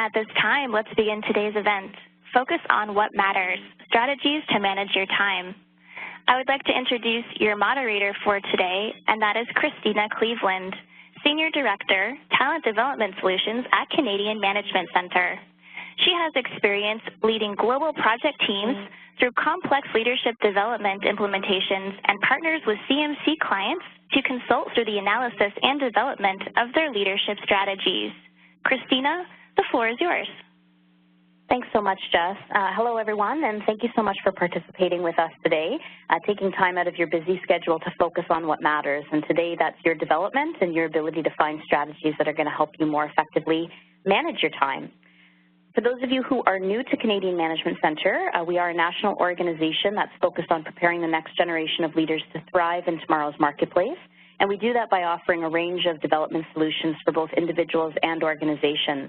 At this time, let's begin today's event. Focus on what matters, strategies to manage your time. I would like to introduce your moderator for today, and that is Christina Cleveland, Senior Director, Talent Development Solutions at Canadian Management Center. She has experience leading global project teams through complex leadership development implementations and partners with CMC clients to consult through the analysis and development of their leadership strategies. Christina, the floor is yours. Thanks so much, Jess. Hello, everyone, and thank you so much for participating with us today, taking time out of your busy schedule to focus on what matters. And today, that's your development and your ability to find strategies that are going to help you more effectively manage your time. For those of you who are new to Canadian Management Center, we are a national organization that's focused on preparing the next generation of leaders to thrive in tomorrow's marketplace. And we do that by offering a range of development solutions for both individuals and organizations.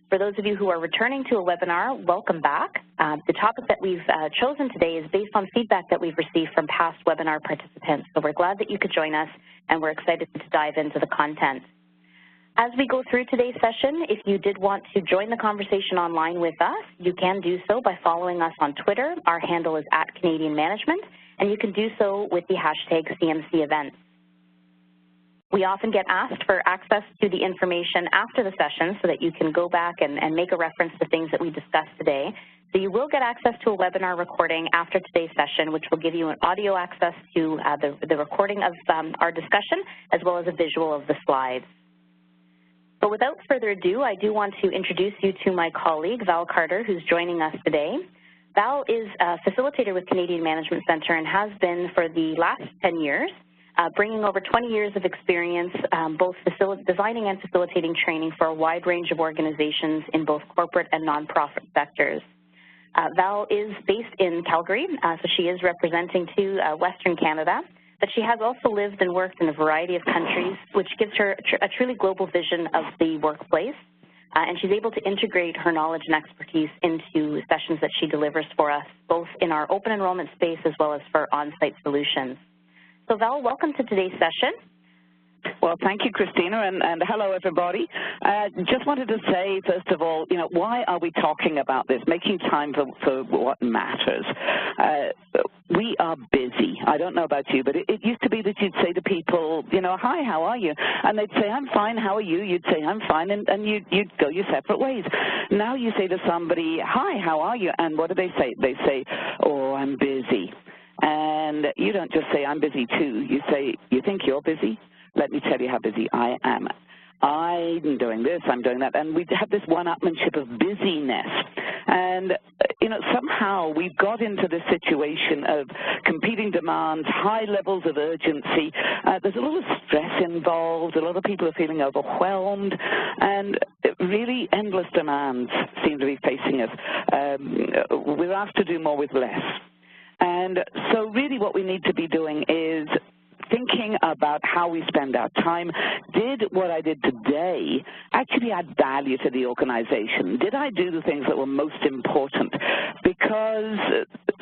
For those of you who are returning to a webinar, welcome back. The topic that we've chosen today is based on feedback that we've received from past webinar participants. So we're glad that you could join us, and we're excited to dive into the content. As we go through today's session, if you did want to join the conversation online with us, you can do so by following us on Twitter. Our handle is @CanadianManagement, and you can do so with the hashtag CMCEvents. We often get asked for access to the information after the session so that you can go back and make a reference to things that we discussed today. So you will get access to a webinar recording after today's session, which will give you an audio access to the recording of our discussion, as well as a visual of the slides. But without further ado, I do want to introduce you to my colleague, Val Carter, who's joining us today. Val is a facilitator with Canadian Management Center and has been for the last 10 years, bringing over 20 years of experience, both designing and facilitating training for a wide range of organizations in both corporate and nonprofit sectors. Val is based in Calgary, so she is representing to Western Canada. But she has also lived and worked in a variety of countries, which gives her a truly global vision of the workplace. And she's able to integrate her knowledge and expertise into sessions that she delivers for us, both in our open enrollment space as well as for on-site solutions. So Val, welcome to today's session. Well, thank you, Christina, and hello, everybody. Just wanted to say, first of all, why are we talking about this, making time for what matters? We are busy. I don't know about you, but it used to be that you'd say to people, hi, how are you? And they'd say, I'm fine, how are you? You'd say, I'm fine, and you'd go your separate ways. Now you say to somebody, hi, how are you? And what do they say? They say, oh, I'm busy. And you don't just say, I'm busy too. You say, you think you're busy? Let me tell you how busy I am. I'm doing this, I'm doing that, and we have this one-upmanship of busyness. And, somehow we've got into this situation of competing demands, high levels of urgency. There's a lot of stress involved. A lot of people are feeling overwhelmed, and really endless demands seem to be facing us. We're asked to do more with less. And so really what we need to be doing is thinking about how we spend our time. Did what I did today actually add value to the organization? Did I do the things that were most important? Because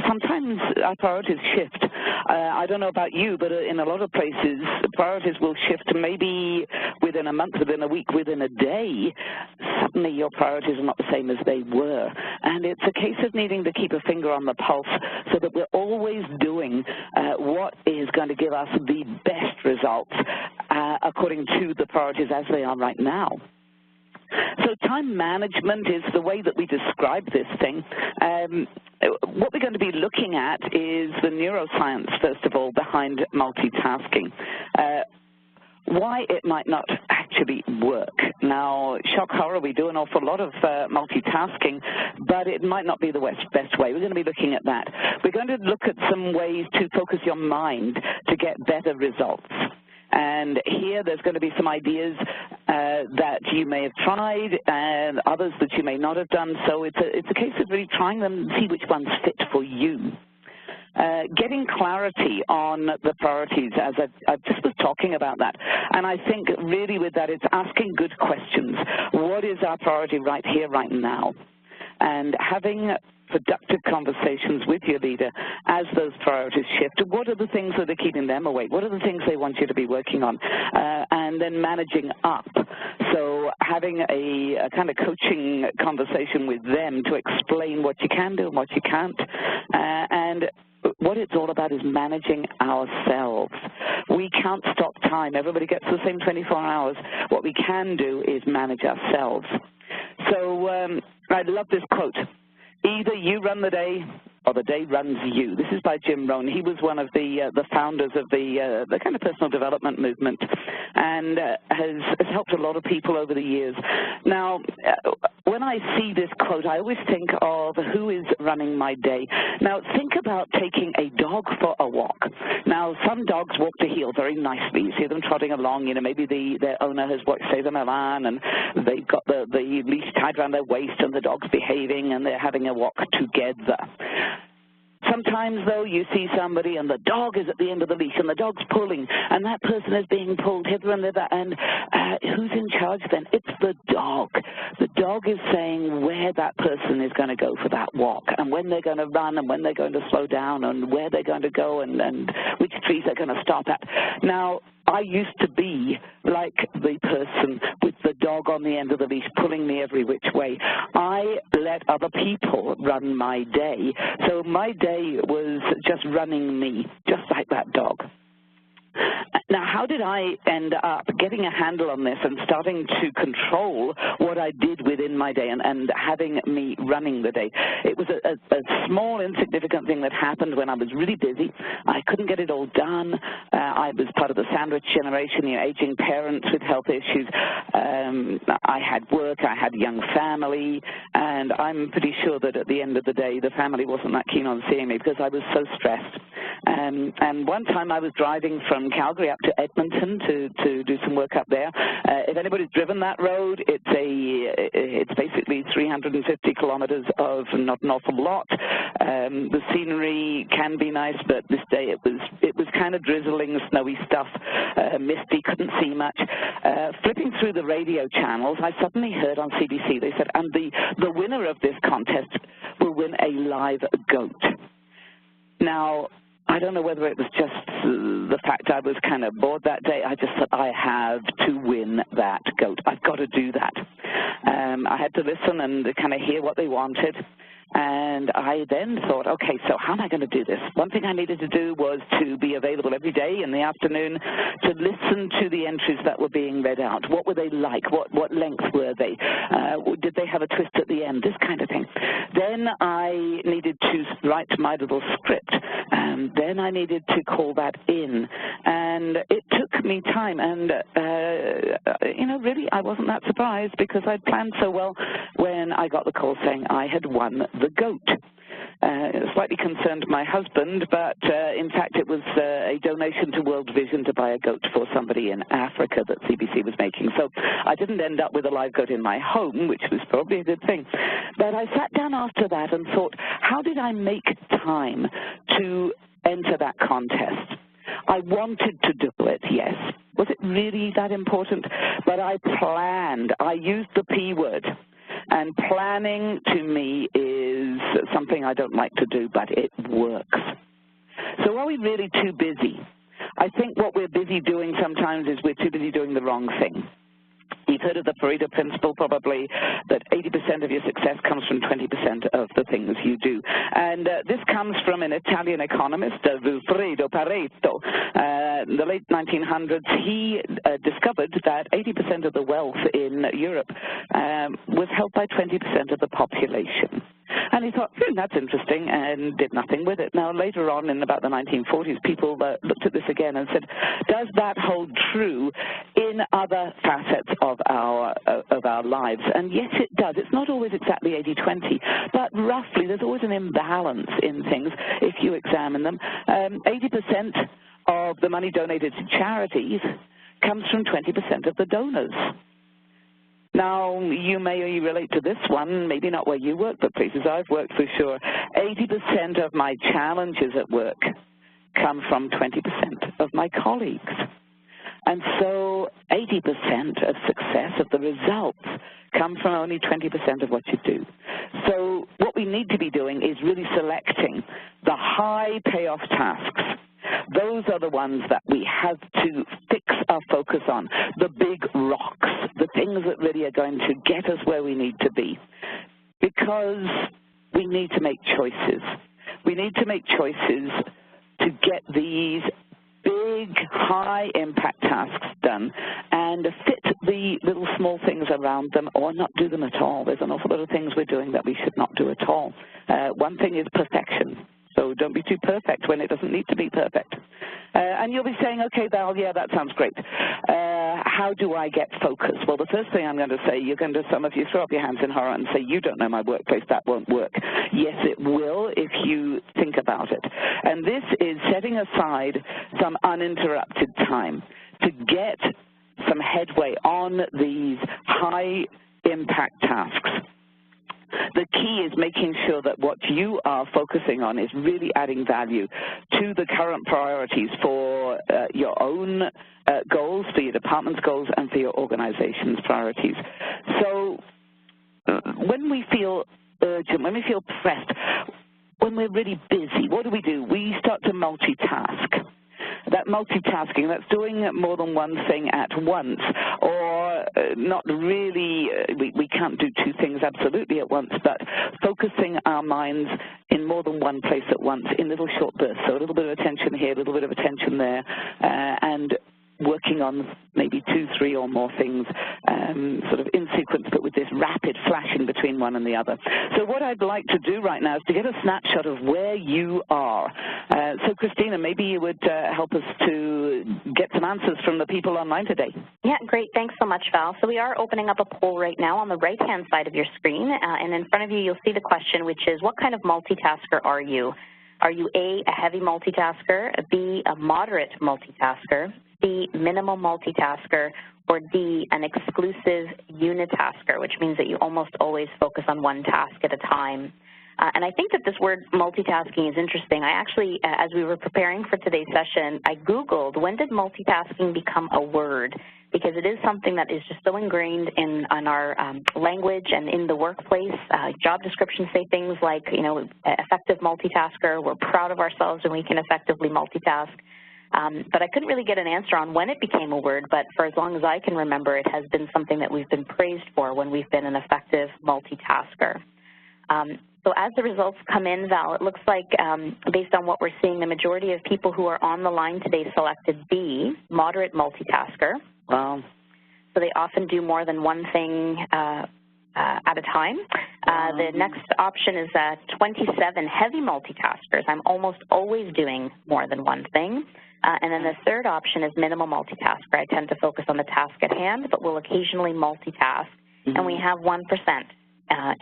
sometimes our priorities shift. I don't know about you, but in a lot of places, priorities will shift maybe within a month, within a week, within a day. Suddenly your priorities are not the same as they were. And it's a case of needing to keep a finger on the pulse so that we're always doing what is going to give us the best results according to the priorities as they are right now. So time management is the way that we describe this thing. What we're going to be looking at is the neuroscience, first of all, behind multitasking. Why it might not actually work. Now, shock horror, we do an awful lot of multitasking, but it might not be the best way. We're going to be looking at that. We're going to look at some ways to focus your mind to get better results. And here there's going to be some ideas that you may have tried and others that you may not have done. So it's a case of really trying them and see which ones fit for you. Getting clarity on the priorities, as I just was talking about that. And I think really with that, it's asking good questions. What is our priority right here, right now? And having productive conversations with your leader as those priorities shift. What are the things that are keeping them awake? What are the things they want you to be working on? And then managing up. So having a kind of coaching conversation with them to explain what you can do and what you can't. And what it's all about is managing ourselves. We can't stop time. Everybody gets the same 24 hours. What we can do is manage ourselves. So I love this quote. Either you run the day or the day runs you. This is by Jim Rohn. He was one of the founders of the kind of personal development movement and has helped a lot of people over the years. Now, when I see this quote, I always think of who is running my day. Now, think about taking a dog for a walk. Now, some dogs walk to heel very nicely. You see them trotting along. You know, maybe their owner has watched, say, the Milan, and they've got the leash tied around their waist, and the dog's behaving, and they're having a walk together. Sometimes, though, you see somebody and the dog is at the end of the leash and the dog's pulling and that person is being pulled hither and thither, and who's in charge then? It's the dog. The dog is saying where that person is going to go for that walk and when they're going to run and when they're going to slow down and where they're going to go and which trees they're going to stop at. Now, I used to be like the person with the dog on the end of the leash pulling me every which way. I let other people run my day. So my day was just running me, just like that dog. Now, how did I end up getting a handle on this and starting to control what I did within my day and having me running the day? It was a small, insignificant thing that happened when I was really busy. I couldn't get it all done. I was part of the sandwich generation, you know, aging parents with health issues. I had work, I had a young family, and I'm pretty sure that at the end of the day, the family wasn't that keen on seeing me because I was so stressed. And one time I was driving from Calgary up to Edmonton to do some work up there. If anybody's driven that road, it's basically 350 kilometers of not an awful lot. The scenery can be nice, but this day it was kind of drizzling, snowy stuff, misty, couldn't see much. Flipping through the radio channels, I suddenly heard on CBC, they said, and the winner of this contest will win a live goat. Now, I don't know whether it was just the fact I was kind of bored that day. I just thought, I have to win that goat. I've got to do that. I had to listen and kind of hear what they wanted. And I then thought, okay, so how am I going to do this? One thing I needed to do was to be available every day in the afternoon to listen to the entries that were being read out. What were they like? What length were they? Did they have a twist at the end? This kind of thing. Then I needed to write my little script. And then I needed to call that in. And it took me time. And, you know, really, I wasn't that surprised because I'd planned so well when I got the call saying I had won the goat. Slightly concerned my husband, but in fact it was a donation to World Vision to buy a goat for somebody in Africa that CBC was making. So I didn't end up with a live goat in my home, which was probably a good thing. But I sat down after that and thought, how did I make time to enter that contest? I wanted to do it, yes. Was it really that important? But I planned. I used the P word. And planning, to me, is something I don't like to do, but it works. So are we really too busy? I think what we're busy doing sometimes is we're too busy doing the wrong thing. You've heard of the Pareto principle, probably, that 80% of your success comes from 20% of the things you do. And this comes from an Italian economist, Wilfredo Pareto. In the late 1900s, he discovered that 80% of the wealth in Europe was held by 20% of the population. And he thought, that's interesting, and did nothing with it. Now, later on, in about the 1940s, people looked at this again and said, does that hold true in other facets of our lives? And yes, it does. It's not always exactly 80-20, but roughly there's always an imbalance in things if you examine them. 80% of the money donated to charities comes from 20% of the donors. Now, you may relate to this one, maybe not where you work, but places I've worked for sure. 80% of my challenges at work come from 20% of my colleagues. And so 80% of success of the results come from only 20% of what you do. So what we need to be doing is really selecting the high payoff tasks Those are the ones that we have to fix our focus on, the big rocks, the things that really are going to get us where we need to be, because we need to make choices. We need to make choices to get these big, high-impact tasks done and fit the little small things around them or not do them at all. There's an awful lot of things we're doing that we should not do at all. One thing is perfection. So don't be too perfect when it doesn't need to be perfect. And you'll be saying, okay, Val, yeah, that sounds great. How do I get focus? Well, the first thing I'm going to say, some of you throw up your hands in horror and say, you don't know my workplace, that won't work. Yes, it will if you think about it. And this is setting aside some uninterrupted time to get some headway on these high-impact tasks. The key is making sure that what you are focusing on is really adding value to the current priorities for your own goals, for your department's goals, and for your organization's priorities. So when we feel urgent, when we feel pressed, when we're really busy, what do? We start to multitask. That multitasking, that's doing more than one thing at once, or not really, we can't do two things absolutely at once, but focusing our minds in more than one place at once in little short bursts. So a little bit of attention here, a little bit of attention there, and working on maybe 2, 3 or more things sort of in sequence, but with this rapid flashing between one and the other. So what I'd like to do right now is to get a snapshot of where you are. So Christina, maybe you would help us to get some answers from the people online today. Yeah, great. Thanks so much, Val. So we are opening up a poll right now on the right-hand side of your screen, and in front of you, you'll see the question, which is, what kind of multitasker are you? Are you A, a heavy multitasker, B, a moderate multitasker, C, minimal multitasker, or D, an exclusive unitasker, which means that you almost always focus on one task at a time. And I think that this word multitasking is interesting. I actually, as we were preparing for today's session, I Googled, when did multitasking become a word? Because it is something that is just so ingrained in our language and in the workplace. Job descriptions say things like, you know, effective multitasker, we're proud of ourselves and we can effectively multitask. But I couldn't really get an answer on when it became a word, but for as long as I can remember, it has been something that we've been praised for when we've been an effective multitasker. So as the results come in, Val, it looks like based on what we're seeing, the majority of people who are on the line today selected B, moderate multitasker. Wow. So they often do more than one thing at a time. The next option is 27 heavy multitaskers. I'm almost always doing more than one thing. And then the third option is minimal multitasker. I tend to focus on the task at hand, but will occasionally multitask. And we have 1%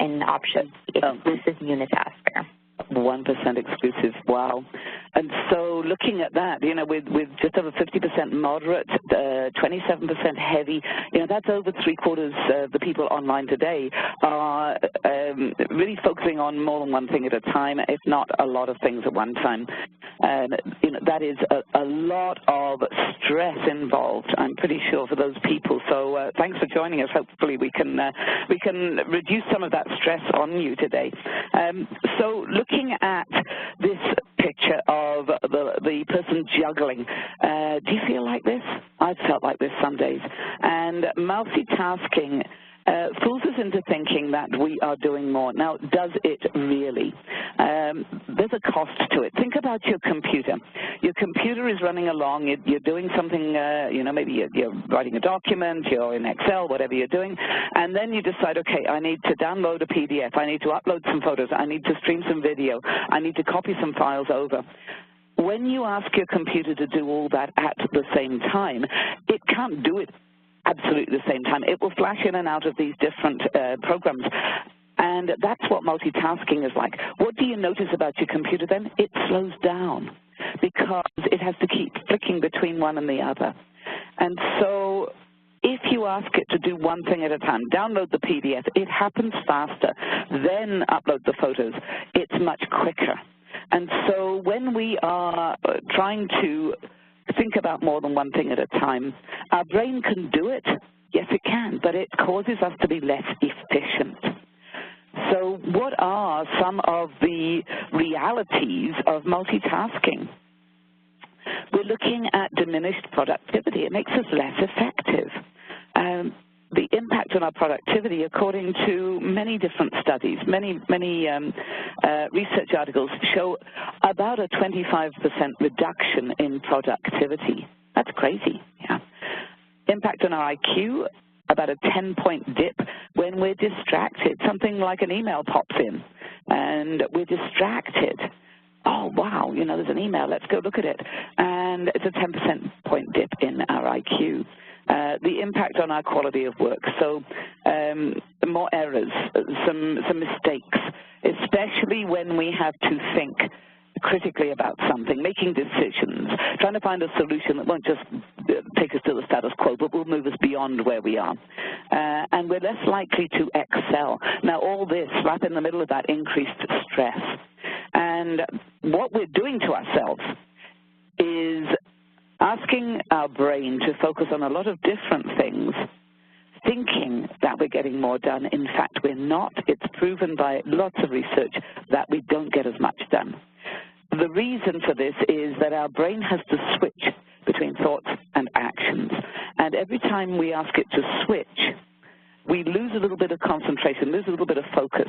in option exclusive unitasker. 1% exclusive, wow. And so looking at that, you know, with just over 50% moderate, 27% heavy, you know, that's over 3/4 of the people online today are really focusing on more than one thing at a time, if not a lot of things at one time. You know, that is a lot of stress involved, I'm pretty sure, for those people. So thanks for joining us. Hopefully we can reduce some of that stress on you today. So looking at this picture of the person juggling, do you feel like this? I've felt like this some days. And multitasking fools us into thinking that we are doing more. Now, does it really? There's a cost to it. Think about your computer. Your computer is running along. You're doing something, you know, maybe you're writing a document, you're in Excel, whatever you're doing, and then you decide, okay, I need to download a PDF. I need to upload some photos. I need to stream some video. I need to copy some files over. When you ask your computer to do all that at the same time, it can't do it absolutely the same time. It will flash in and out of these different programs. And that's what multitasking is like. What do you notice about your computer then? It slows down because it has to keep flicking between one and the other. And so if you ask it to do one thing at a time, download the PDF, it happens faster. Then upload the photos. It's much quicker. And so when we are trying to think about more than one thing at a time, our brain can do it. Yes, it can, but it causes us to be less efficient. So what are some of the realities of multitasking? we're looking at diminished productivity. It makes us less effective. The impact on our productivity, according to many different studies, many research articles, show about a 25% reduction in productivity. That's crazy, yeah. Impact on our IQ, about a 10-point dip when we're distracted. Something like an email pops in, and we're distracted. Oh, wow, you know, there's an email, let's go look at it. And it's a 10% dip in our IQ. The impact on our quality of work, so more errors, some mistakes, especially when we have to think critically about something, making decisions, trying to find a solution that won't just take us to the status quo, but will move us beyond where we are. And we're less likely to excel. Now, all this, right in the middle of that, increased stress. And what we're doing to ourselves is asking our brain to focus on a lot of different things, thinking that we're getting more done. In fact, we're not. It's proven by lots of research that we don't get as much done. The reason for this is that our brain has to switch between thoughts and actions. And every time we ask it to switch, we lose a little bit of concentration, lose a little bit of focus.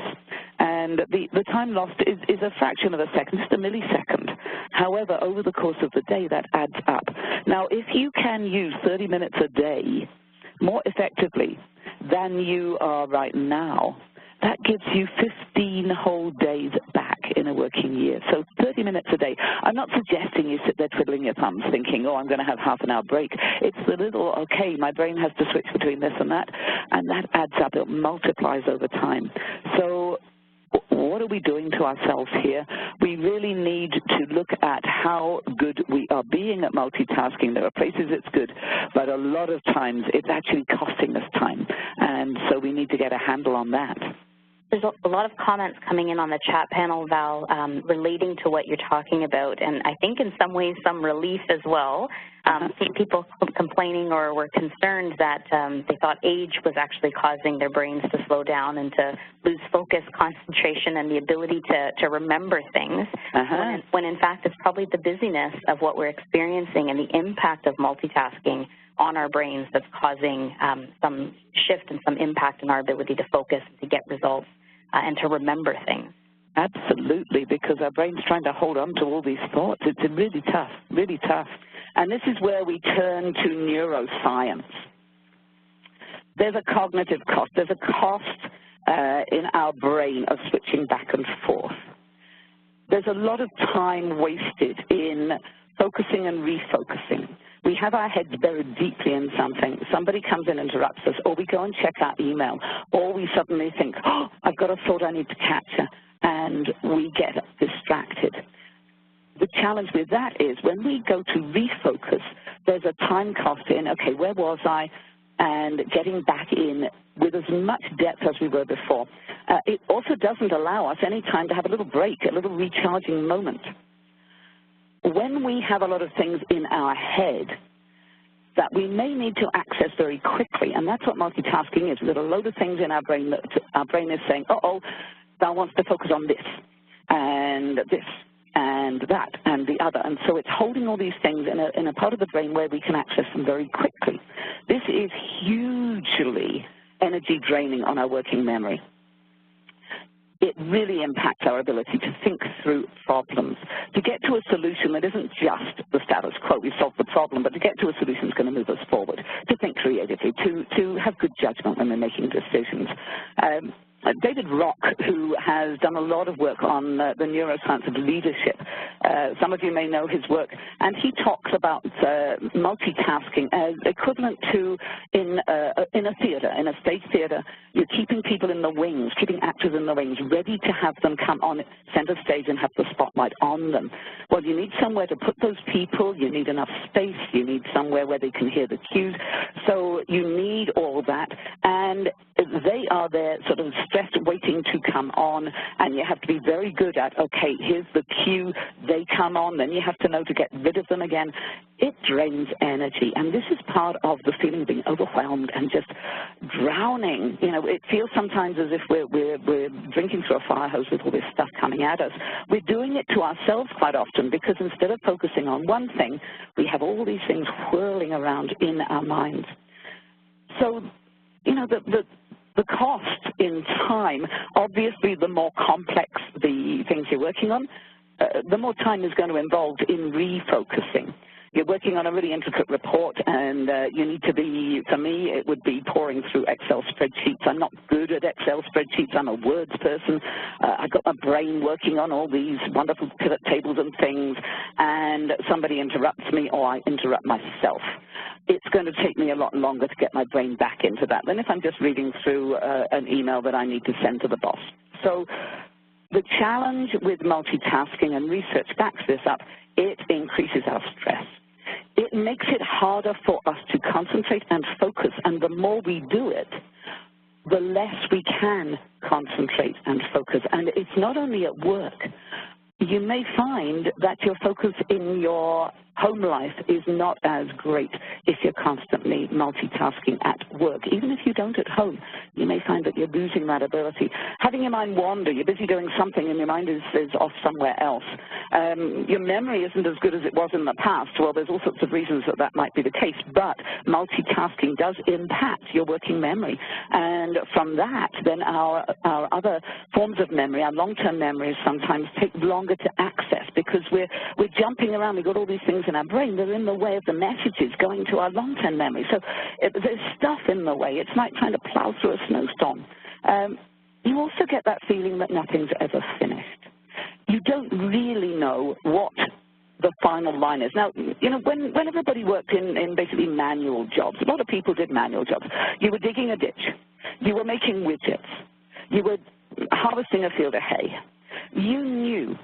And the time lost is a fraction of a second, just a millisecond. However, over the course of the day, that adds up. Now, if you can use 30 minutes a day more effectively than you are right now, that gives you 15 whole days back in a working year. So 30 minutes a day. I'm not suggesting you sit there twiddling your thumbs thinking, oh, I'm going to have half an hour break. It's the little, okay, my brain has to switch between this and that adds up. It multiplies over time. So what are we doing to ourselves here? We really need to look at how good we are being at multitasking. There are places it's good, but a lot of times it's actually costing us time. And so we need to get a handle on that. There's a lot of comments coming in on the chat panel, Val, relating to what you're talking about, and I think in some ways some relief as well. People complaining or were concerned that they thought age was actually causing their brains to slow down and to lose focus, concentration, and the ability to remember things, when in fact it's probably the busyness of what we're experiencing and the impact of multitasking on our brains that's causing some shift and some impact in our ability to focus and to get results and to remember things. Absolutely, because our brain's trying to hold on to all these thoughts. It's really tough, really tough. And this is where we turn to neuroscience. There's a cognitive cost. There's a cost in our brain of switching back and forth. There's a lot of time wasted in focusing and refocusing. We have our heads buried deeply in something. Somebody comes in and interrupts us, or we go and check our email, or we suddenly think, oh, I've got a thought I need to capture, and we get distracted. The challenge with that is when we go to refocus, there's a time cost in, okay, where was I, and getting back in with as much depth as we were before. It also doesn't allow us any time to have a little break, a little recharging moment. When we have a lot of things in our head that we may need to access very quickly, and that's what multitasking is. We've got a load of things in our brain that our brain is saying, uh-oh, Val wants to focus on this and that and the other. And so it's holding all these things in a part of the brain where we can access them very quickly. This is hugely energy draining on our working memory. It really impacts our ability to think through problems, to get to a solution that isn't just the status quo, we solved the problem, but to get to a solution that's going to move us forward, to think creatively, to have good judgment when we're making decisions. David Rock, who has done a lot of work on the neuroscience of leadership, some of you may know his work, and he talks about multitasking as equivalent to in a theater, in a stage theater, you're keeping people in the wings, keeping actors in the wings, ready to have them come on center stage and have the spotlight on them. Well, you need somewhere to put those people, you need enough space, you need somewhere where they can hear the cues, so you need all that, and they are there sort of stressed waiting to come on, and you have to be very good at, okay, here's the cue, they come on, then you have to know to get rid of them again. It drains energy, and this is part of the feeling of being overwhelmed and just drowning. You know, it feels sometimes as if we're drinking through a fire hose with all this stuff coming at us. We're doing it to ourselves quite often because instead of focusing on one thing, we have all these things whirling around in our minds. So, you know, the cost in time, obviously the more complex the things you're working on, the more time is going to involve in refocusing. You're working on a really intricate report, and you need to be, for me, it would be pouring through Excel spreadsheets. I'm not good at Excel spreadsheets. I'm a words person. I've got my brain working on all these wonderful pivot tables and things, and somebody interrupts me or I interrupt myself. It's going to take me a lot longer to get my brain back into that than if I'm just reading through an email that I need to send to the boss. So the challenge with multitasking, and research backs this up, it increases our stress. It makes it harder for us to concentrate and focus, and the more we do it, the less we can concentrate and focus. And it's not only at work. You may find that your focus in your home life is not as great if you're constantly multitasking at work. Even if you don't at home, you may find that you're losing that ability. Having your mind wander, you're busy doing something and your mind is off somewhere else. Your memory isn't as good as it was in the past. Well, there's all sorts of reasons that might be the case, but multitasking does impact your working memory. And from that, then our other forms of memory, our long-term memories sometimes take longer to access because we're jumping around. We've got all these things in our brain. They're in the way of the messages going to our long-term memory. So there's stuff in the way. It's like trying to plow through a snowstorm. You also get that feeling that nothing's ever finished. You don't really know what the final line is. Now, you know, when everybody worked in basically manual jobs, a lot of people did manual jobs. You were digging a ditch. You were making widgets. You were harvesting a field of hay. You knew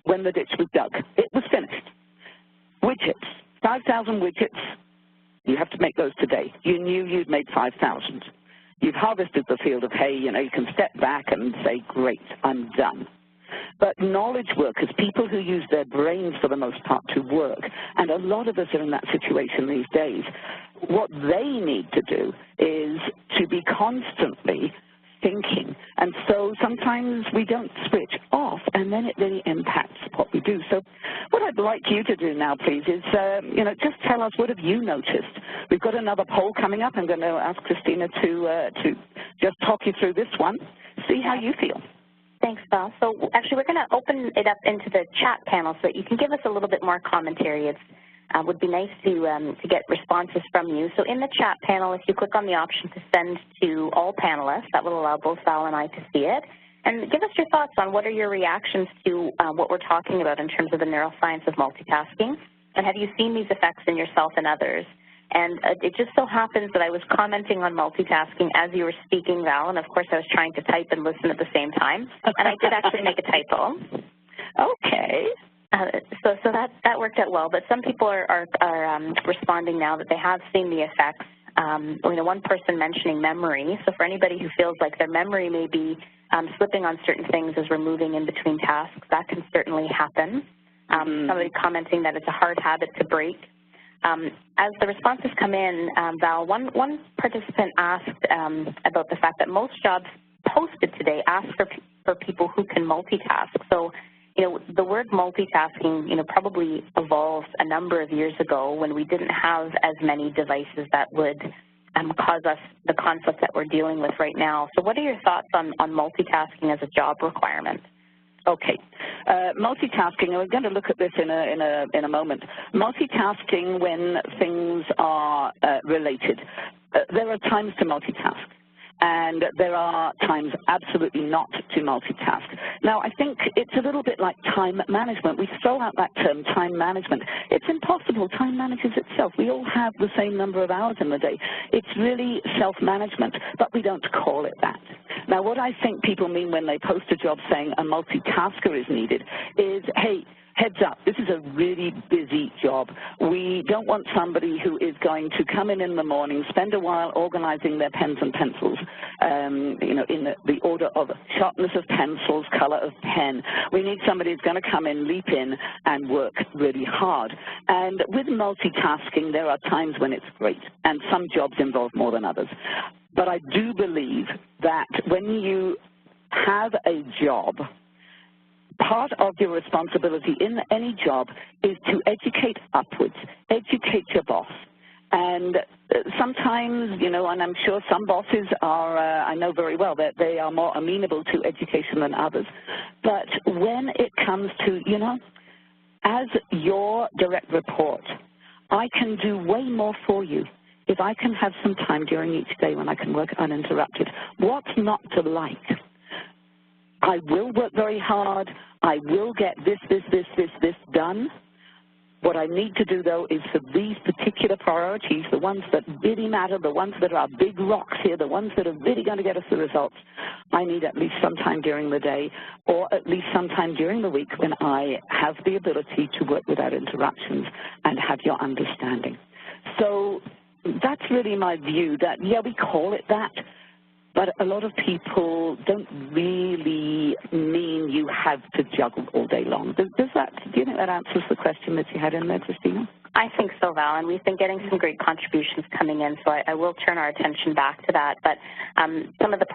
when the ditch was dug, it was finished. Widgets, 5,000 widgets, you have to make those today. You knew you'd made 5,000. You've harvested the field of hay, you know, you can step back and say, great, I'm done. But knowledge workers, people who use their brains for the most part to work, and a lot of us are in that situation these days, what they need to do is to be constantly thinking. And so sometimes we don't switch off, and then it really impacts what we do. So what I'd like you to do now, please, is, you know, just tell us, what have you noticed? We've got another poll coming up. I'm going to ask Christina to just talk you through this one, see how you feel. Thanks, Val. So actually, we're going to open it up into the chat panel so that you can give us a little bit more commentary. It would be nice to get responses from you. So in the chat panel, if you click on the option to send to all panelists, that will allow both Val and I to see it. And give us your thoughts on what are your reactions to what we're talking about in terms of the neuroscience of multitasking, and have you seen these effects in yourself and others? And it just so happens that I was commenting on multitasking as you were speaking, Val, and of course I was trying to type and listen at the same time, and I did actually make a typo. Okay. So that worked out well, but some people are responding now that they have seen the effects. You know, one person mentioning memory, so for anybody who feels like their memory may be slipping on certain things as we're moving in between tasks, that can certainly happen. Somebody commenting that it's a hard habit to break. As the responses come in, Val, one participant asked about the fact that most jobs posted today ask for people who can multitask. So, you know, the word multitasking, you know, probably evolved a number of years ago when we didn't have as many devices that would cause us the conflict that we're dealing with right now. So what are your thoughts on multitasking as a job requirement? Okay, multitasking, and we're going to look at this in a moment. Multitasking when things are related. There are times to multitask, and there are times absolutely not to multitask. Now, I think it's a little bit like time management. We throw out that term, time management. It's impossible. Time manages itself. We all have the same number of hours in the day. It's really self-management, but we don't call it that. Now, what I think people mean when they post a job saying a multitasker is needed is, hey, heads up, this is a really busy job. We don't want somebody who is going to come in the morning, spend a while organizing their pens and pencils, you know, in the order of sharpness of pencils, color of pen. We need somebody who's going to come in, leap in, and work really hard. And with multitasking, there are times when it's great, and some jobs involve more than others. but I do believe that when you have a job, part of your responsibility in any job is to educate upwards, educate your boss. And sometimes, you know, and I'm sure some bosses are, I know very well that they are more amenable to education than others. But when it comes to, you know, as your direct report, I can do way more for you if I can have some time during each day when I can work uninterrupted. What's not to like? I will work very hard. I will get this done. What I need to do, though, is for these particular priorities, the ones that really matter, the ones that are big rocks here, the ones that are really going to get us the results, I need at least some time during the day or at least some time during the week when I have the ability to work without interruptions and have your understanding. So that's really my view that, yeah, we call it that, but a lot of people don't really mean you have to juggle all day long. Do you think that answers the question that you had in there, Christina? I think so, Val, and we've been getting some great contributions coming in, so I will turn our attention back to that. But some of the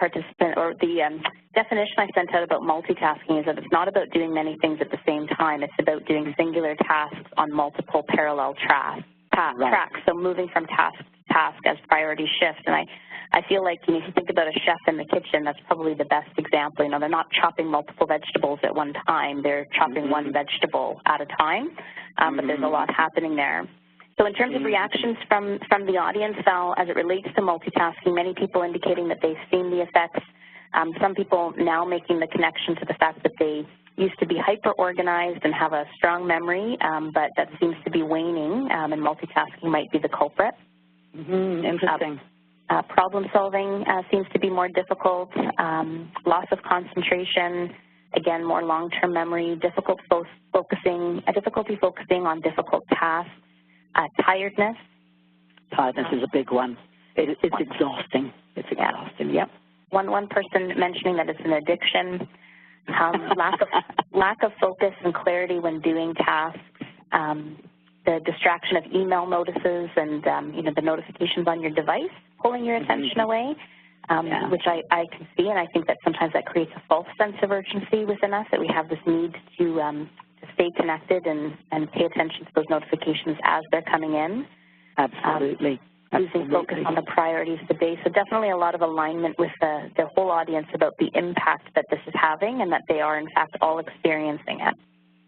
definition I sent out about multitasking is that it's not about doing many things at the same time. It's about doing singular tasks on multiple parallel tracks. So moving from task to task as priorities shift. And I feel like, you know, if you think about a chef in the kitchen, that's probably the best example. You know, they're not chopping multiple vegetables at one time. They're chopping one vegetable at a time, but there's a lot happening there. So in terms of reactions from the audience, Val, as it relates to multitasking, many people indicating that they've seen the effects. Some people now making the connection to the fact that they used to be hyper-organized and have a strong memory, but that seems to be waning, and multitasking might be the culprit. Interesting. Problem solving seems to be more difficult, loss of concentration, again, more long-term memory, difficulty focusing on difficult tasks, tiredness. Tiredness is a big one. It's exhausting. It's exhausting, yep. One person mentioning that it's an addiction, lack of focus and clarity when doing tasks, the distraction of email notices and, you know, the notifications on your device pulling your attention away, which I can see, and I think that sometimes that creates a false sense of urgency within us, that we have this need to stay connected and pay attention to those notifications as they're coming in. Absolutely. Losing focus on the priorities of the day. So definitely a lot of alignment with the whole audience about the impact that this is having and that they are, in fact, all experiencing it.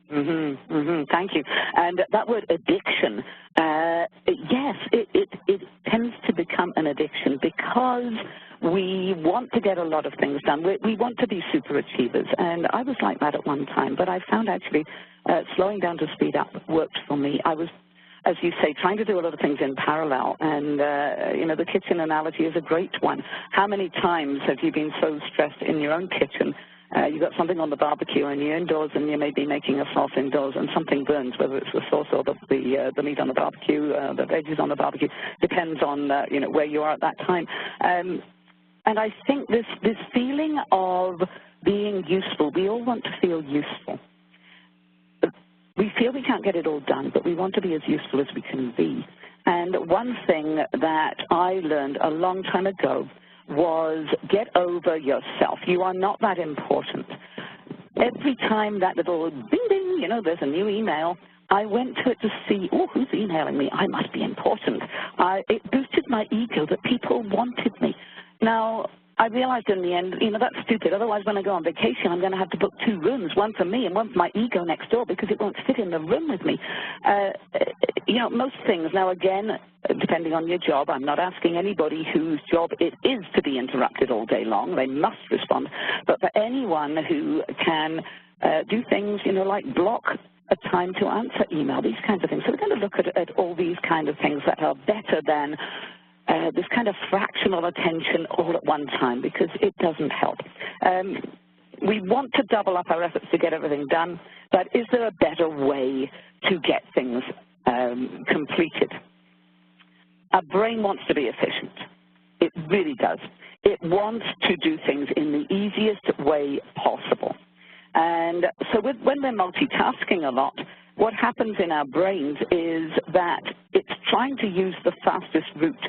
Thank you. And that word addiction, yes, it tends to become an addiction because we want to get a lot of things done. We want to be super achievers, and I was like that at one time, but I found actually slowing down to speed up worked for me. I was, as you say, trying to do a lot of things in parallel, and, you know, the kitchen analogy is a great one. How many times have you been so stressed in your own kitchen? You've got something on the barbecue and you're indoors and you may be making a sauce indoors and something burns, whether it's the sauce or the meat on the barbecue, the veggies on the barbecue, depends on, you know, where you are at that time. And I think this feeling of being useful, we all want to feel useful. We feel we can't get it all done, but we want to be as useful as we can be. And one thing that I learned a long time ago was get over yourself. You are not that important. Every time that little ding, ding, you know, there's a new email, I went to it to see, oh, who's emailing me? I must be important. It boosted my ego that people wanted me. Now, I realized in the end, you know, that's stupid. Otherwise, when I go on vacation, I'm going to have to book 2 rooms, one for me and one for my ego next door because it won't fit in the room with me. You know, most things, now again, depending on your job, I'm not asking anybody whose job it is to be interrupted all day long. They must respond. But for anyone who can do things, you know, like block a time to answer email, these kinds of things. So we're going to look at all these kind of things that are better than this kind of fractional attention all at one time, because it doesn't help. We want to double up our efforts to get everything done, but is there a better way to get things completed? Our brain wants to be efficient. It really does. It wants to do things in the easiest way possible. And so when we're multitasking a lot, what happens in our brains is that it's trying to use the fastest route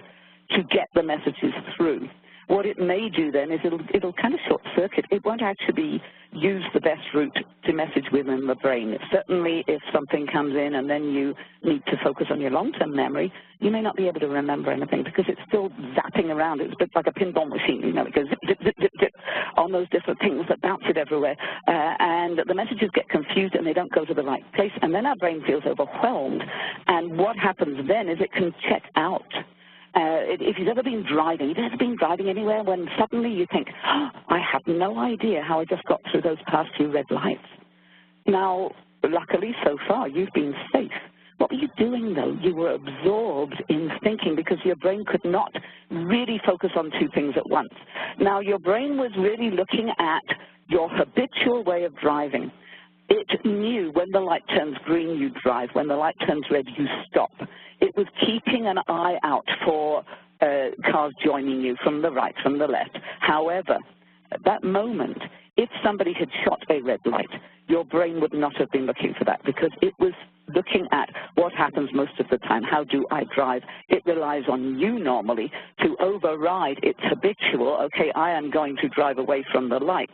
to get the messages through. what it may do then is it'll kind of short circuit. It won't actually use the best route to message within the brain. Certainly if something comes in and then you need to focus on your long-term memory, you may not be able to remember anything because it's still zapping around. It's a bit like a pinball machine, you know, it goes zip, zip, zip, zip, zip on those different things that bounce it everywhere. And the messages get confused and they don't go to the right place. And then our brain feels overwhelmed. And what happens then is it can check out. If you've ever been driving anywhere when suddenly you think, oh, I have no idea how I just got through those past few red lights. Now, luckily so far, you've been safe. What were you doing, though? You were absorbed in thinking because your brain could not really focus on two things at once. Now, your brain was really looking at your habitual way of driving. It knew when the light turns green, you drive. When the light turns red, you stop. It was keeping an eye out for cars joining you from the right, from the left. However, at that moment, if somebody had shot a red light, your brain would not have been looking for that because it was looking at what happens most of the time. How do I drive? It relies on you normally to override its habitual, okay, I am going to drive away from the lights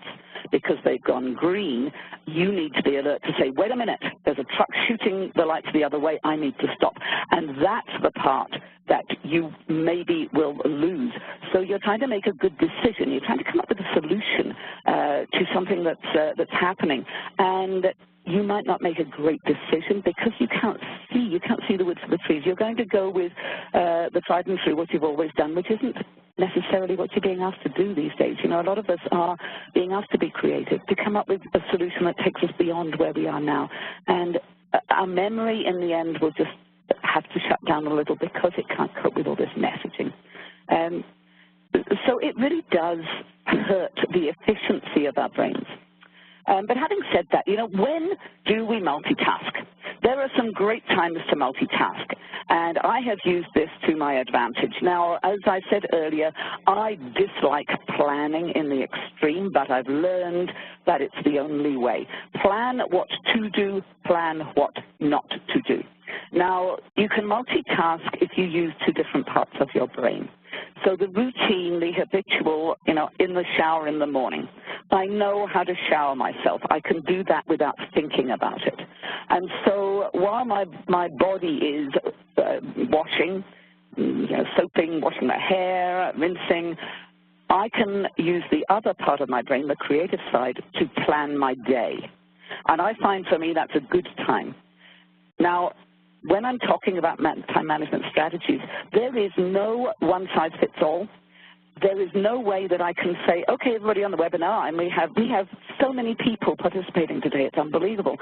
because they've gone green. You need to be alert to say, wait a minute, there's a truck shooting the lights the other way, I need to stop. And that's the part that you maybe will lose. So you're trying to make a good decision. You're trying to come up with a solution to something that's happening. And you might not make a great decision because you can't see the wood for the trees. You're going to go with the tried and true, what you've always done, which isn't necessarily what you're being asked to do these days. You know, a lot of us are being asked to be creative, to come up with a solution that takes us beyond where we are now. And our memory in the end will just have to shut down a little because it can't cope with all this messaging. So it really does hurt the efficiency of our brains. But having said that, you know, when do we multitask? There are some great times to multitask, and I have used this to my advantage. Now, as I said earlier, I dislike planning in the extreme, but I've learned that it's the only way. Plan what to do, plan what not to do. Now, you can multitask if you use two different parts of your brain. So the routine, the habitual, you know, in the shower in the morning. I know how to shower myself. I can do that without thinking about it. And so while my body is washing, you know, soaping, washing my hair, rinsing, I can use the other part of my brain, the creative side, to plan my day. And I find for me that's a good time. Now, when I'm talking about time management strategies, there is no one-size-fits-all. There is no way that I can say, okay, everybody on the webinar, and we have so many people participating today, it's unbelievable.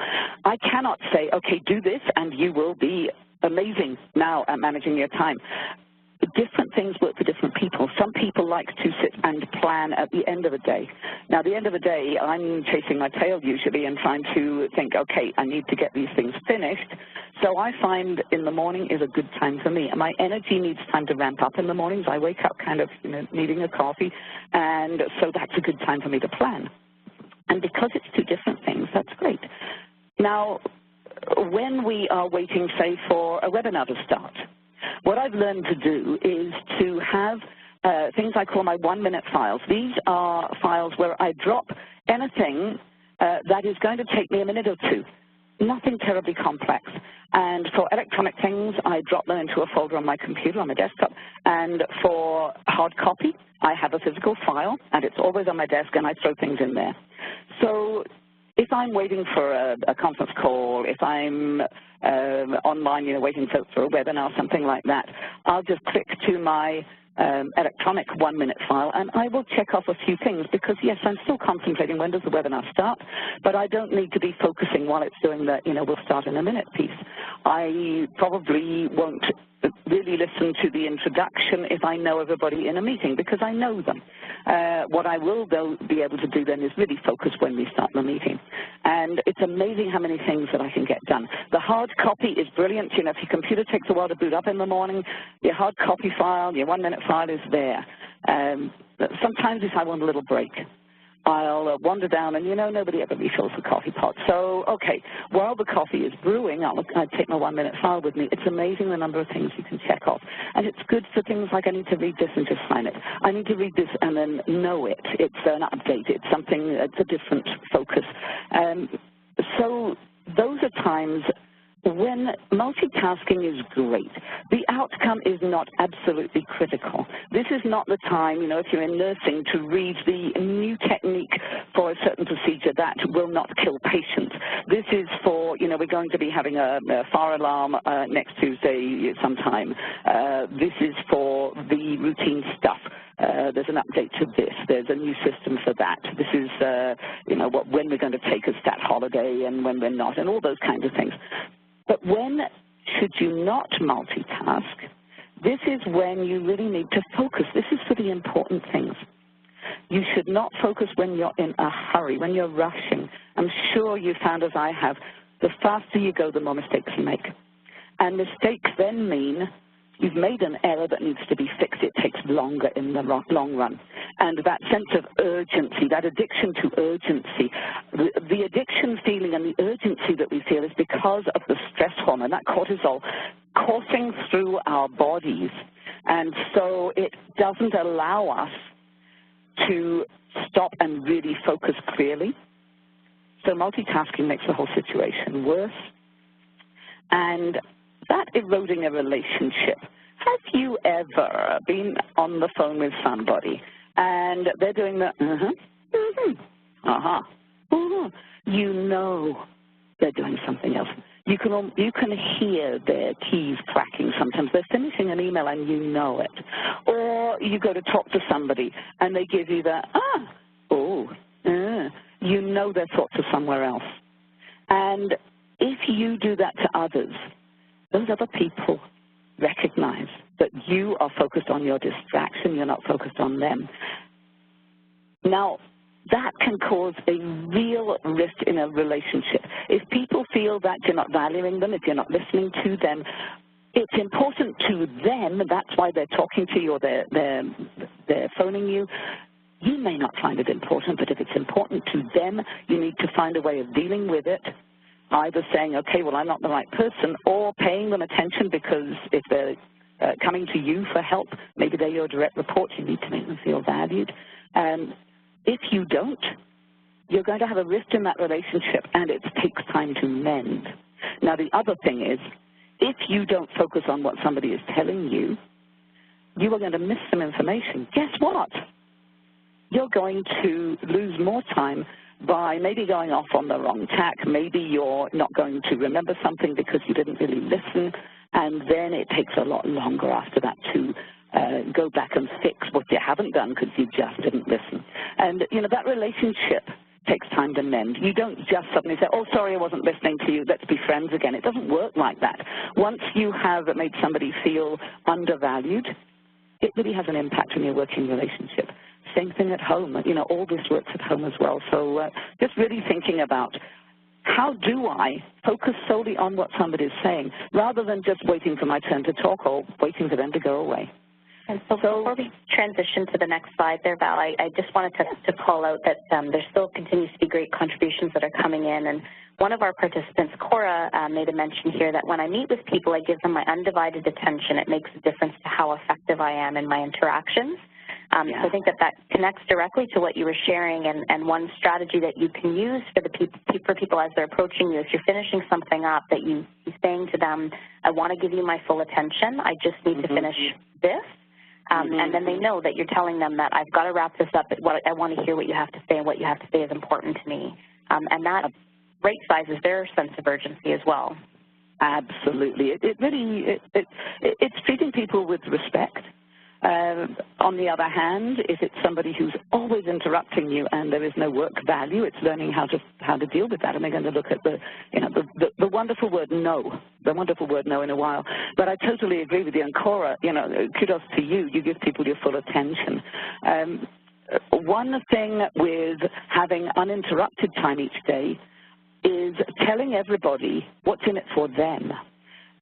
I cannot say, okay, do this and you will be amazing now at managing your time. Different things work for different people. Some people like to sit and plan at the end of the day. Now, at the end of the day, I'm chasing my tail usually and trying to think, okay, I need to get these things finished. So I find in the morning is a good time for me. And my energy needs time to ramp up in the mornings. I wake up kind of, you know, needing a coffee, and so that's a good time for me to plan. And because it's two different things, that's great. Now, when we are waiting, say, for a webinar to start, what I've learned to do is to have things I call my 1-minute files. These are files where I drop anything that is going to take me a minute or two, nothing terribly complex. And for electronic things, I drop them into a folder on my computer, on my desktop. And for hard copy, I have a physical file, and it's always on my desk, and I throw things in there. So if I'm waiting for a conference call, if I'm online, you know, waiting for a webinar, something like that, I'll just click to my electronic 1-minute file, and I will check off a few things because, yes, I'm still concentrating when does the webinar start, but I don't need to be focusing while it's doing the, you know, we'll start in a minute piece. I probably won't really listen to the introduction if I know everybody in a meeting because I know them. What I will, though, be able to do then is really focus when we start the meeting. And it's amazing how many things that I can get done. The hard copy is brilliant. You know, if your computer takes a while to boot up in the morning, your hard copy file, your 1-minute file is there. Sometimes if I want a little break, I'll wander down, and, nobody ever refills the coffee pot. So, okay, while the coffee is brewing, I'll take my 1-minute file with me. It's amazing the number of things you can check off. And it's good for things like I need to read this and just sign it. I need to read this and then know it. It's an update. It's something, it's a different focus. So those are times when multitasking is great. The outcome is not absolutely critical. This is not the time, if you're in nursing, to read the new technique for a certain procedure that will not kill patients. This is for, we're going to be having a fire alarm next Tuesday sometime. This is for the routine stuff. There's an update to this. There's a new system for that. This is, when we're going to take a stat holiday and when we're not, and all those kinds of things. But when should you not multitask? This is when you really need to focus. This is for the important things. You should not focus when you're in a hurry, when you're rushing. I'm sure you found, as I have, the faster you go, the more mistakes you make. And mistakes then mean you've made an error that needs to be fixed. It takes longer in the long run. And that sense of urgency, that addiction to urgency, the addiction feeling and the urgency that we feel is because of the stress hormone, that cortisol, coursing through our bodies. And so it doesn't allow us to stop and really focus clearly. So multitasking makes the whole situation worse. And that eroding a relationship. Have you ever been on the phone with somebody and they're doing the you know they're doing something else. You can hear their keys cracking sometimes. They're finishing an email and you know it. Or you go to talk to somebody and they give you the you know their thoughts are somewhere else. And if you do that to others, those other people recognize that you are focused on your distraction, you're not focused on them. Now, that can cause a real rift in a relationship. If people feel that you're not valuing them, if you're not listening to them, it's important to them, that's why they're talking to you or they're phoning you. You may not find it important, but if it's important to them, you need to find a way of dealing with it. Either saying, okay, well, I'm not the right person, or paying them attention because if they're coming to you for help, maybe they're your direct reports, you need to make them feel valued. If you don't, you're going to have a rift in that relationship, and it takes time to mend. Now, the other thing is, if you don't focus on what somebody is telling you, you are going to miss some information. Guess what? You're going to lose more time by maybe going off on the wrong tack. Maybe you're not going to remember something because you didn't really listen, and then it takes a lot longer after that to go back and fix what you haven't done because you just didn't listen. And, that relationship takes time to mend. You don't just suddenly say, oh, sorry, I wasn't listening to you, let's be friends again. It doesn't work like that. Once you have made somebody feel undervalued, it really has an impact on your working relationship. Same thing at home. All this works at home as well. So just really thinking about how do I focus solely on what somebody is saying rather than just waiting for my turn to talk or waiting for them to go away. And so before we transition to the next slide there, Val, I just wanted to call out that there still continues to be great contributions that are coming in. And one of our participants, Cora, made a mention here that when I meet with people, I give them my undivided attention. It makes a difference to how effective I am in my interactions. So I think that connects directly to what you were sharing, and one strategy that you can use for people as they're approaching you, if you're finishing something up, that you're saying to them, I want to give you my full attention, I just need to finish this. And then they know that you're telling them that I've got to wrap this up, I want to hear what you have to say, and what you have to say is important to me. And that right-sizes their sense of urgency as well. Absolutely. It's treating people with respect. On the other hand, if it's somebody who's always interrupting you and there is no work value, it's learning how to deal with that. And they're going to look at the wonderful word no, in a while. But I totally agree with you. And Cora, kudos to you. You give people your full attention. One thing with having uninterrupted time each day is telling everybody what's in it for them.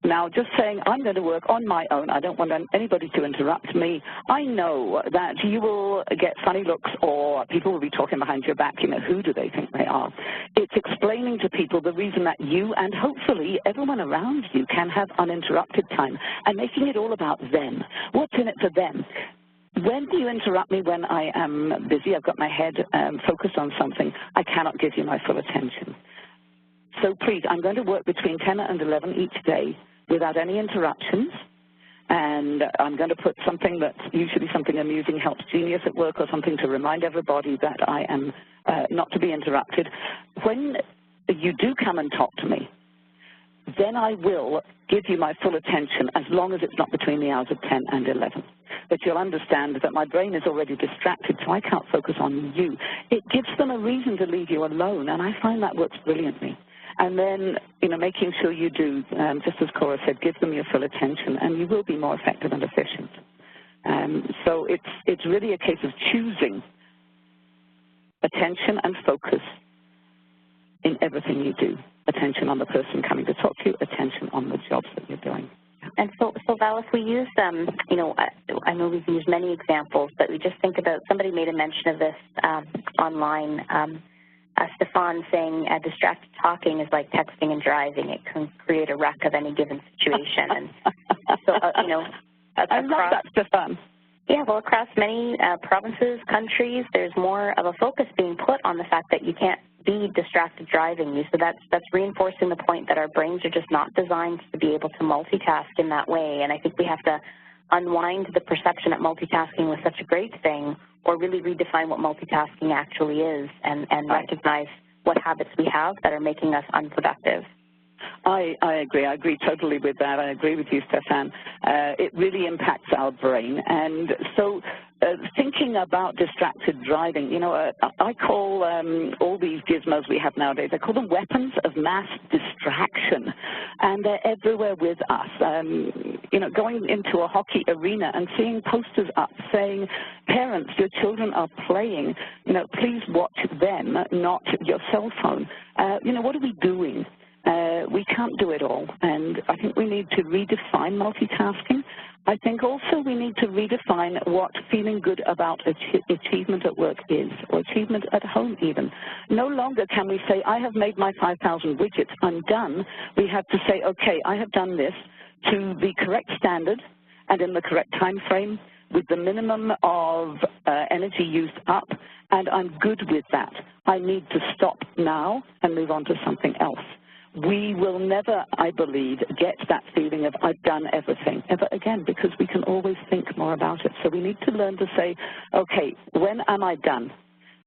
Now, just saying I'm going to work on my own, I don't want anybody to interrupt me, I know that you will get funny looks or people will be talking behind your back, who do they think they are? It's explaining to people the reason that you and hopefully everyone around you can have uninterrupted time and making it all about them. What's in it for them? When you interrupt me when I am busy, I've got my head focused on something, I cannot give you my full attention. So please, I'm going to work between 10 and 11 each day without any interruptions, and I'm going to put something that's usually something amusing, helps genius at work, or something to remind everybody that I am not to be interrupted. When you do come and talk to me, then I will give you my full attention as long as it's not between the hours of 10 and 11. But you'll understand that my brain is already distracted, so I can't focus on you. It gives them a reason to leave you alone, and I find that works brilliantly. And then, making sure you do, just as Cora said, give them your full attention, and you will be more effective and efficient. So it's really a case of choosing attention and focus in everything you do. Attention on the person coming to talk to you, attention on the jobs that you're doing. And so Val, if we use, I know we've used many examples, but we just think about, somebody made a mention of this online, Stefan saying distracted talking is like texting and driving. It can create a wreck of any given situation. And so, I love that, Stefan. Yeah, well, across many provinces, countries, there's more of a focus being put on the fact that you can't be distracted driving. So that's reinforcing the point that our brains are just not designed to be able to multitask in that way. And I think we have to unwind the perception that multitasking was such a great thing, or really redefine what multitasking actually is, and recognize what habits we have that are making us unproductive. I agree. I agree totally with that. I agree with you, Stefan. It really impacts our brain. And so thinking about distracted driving, I call all these gizmos we have nowadays, I call them weapons of mass distraction. And they're everywhere with us. Going into a hockey arena and seeing posters up saying, parents, your children are playing, please watch them, not your cell phone. What are we doing? We can't do it all, and I think we need to redefine multitasking. I think also we need to redefine what feeling good about achievement at work is, or achievement at home even. No longer can we say, I have made my 5,000 widgets, I'm done. We have to say, okay, I have done this to the correct standard and in the correct time frame with the minimum of energy used up, and I'm good with that. I need to stop now and move on to something else. We will never, I believe, get that feeling of I've done everything ever again, because we can always think more about it. So we need to learn to say, okay, when am I done?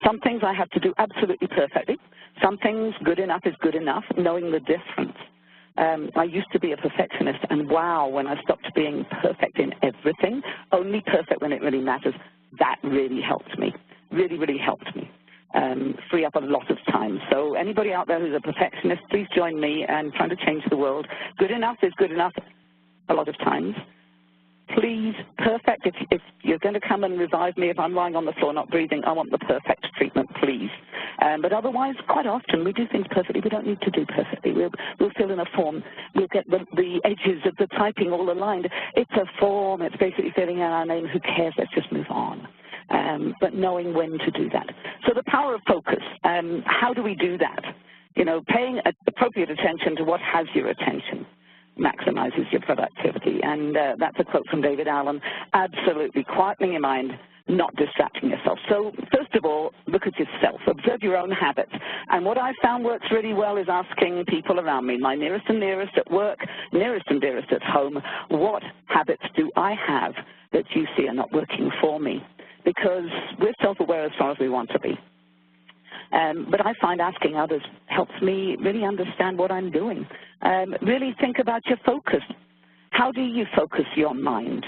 Some things I have to do absolutely perfectly. Some things good enough is good enough, knowing the difference. I used to be a perfectionist, and wow, when I stopped being perfect in everything, only perfect when it really matters, that really helped me, really, really helped me. Free up a lot of time. So anybody out there who's a perfectionist, please join me in trying to change the world. Good enough is good enough a lot of times. Please, perfect, if you're going to come and revive me if I'm lying on the floor not breathing, I want the perfect treatment, please. But otherwise, quite often, we do things perfectly. We don't need to do perfectly. We'll fill in a form. We'll get the edges of the typing all aligned. It's a form. It's basically filling in our name. Who cares? Let's just move on. But knowing when to do that. So the power of focus, how do we do that? Paying appropriate attention to what has your attention maximizes your productivity. And that's a quote from David Allen. Absolutely, quietening your mind, not distracting yourself. So first of all, look at yourself. Observe your own habits. And what I found works really well is asking people around me, my nearest and nearest at work, nearest and dearest at home, what habits do I have that you see are not working for me? Because we're self-aware as far as we want to be. But I find asking others helps me really understand what I'm doing. Really think about your focus. How do you focus your mind?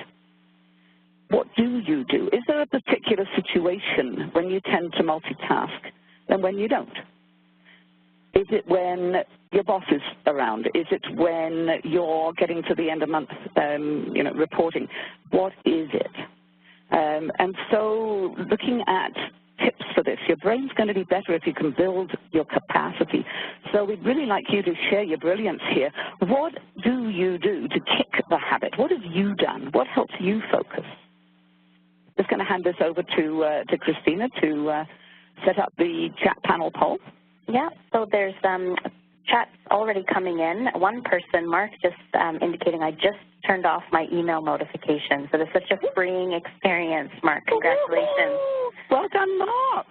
What do you do? Is there a particular situation when you tend to multitask and when you don't? Is it when your boss is around? Is it when you're getting to the end of month, reporting? What is it? And so looking at tips for this. Your brain's going to be better if you can build your capacity. So we'd really like you to share your brilliance here. What do you do to kick the habit? What have you done? What helps you focus? Just going to hand this over to Christina to set up the chat panel poll. Yeah, so there's chats already coming in. One person, Mark, just indicating, I just turned off my email notifications. So it's such a freeing experience, Mark. Congratulations. Well done, Mark.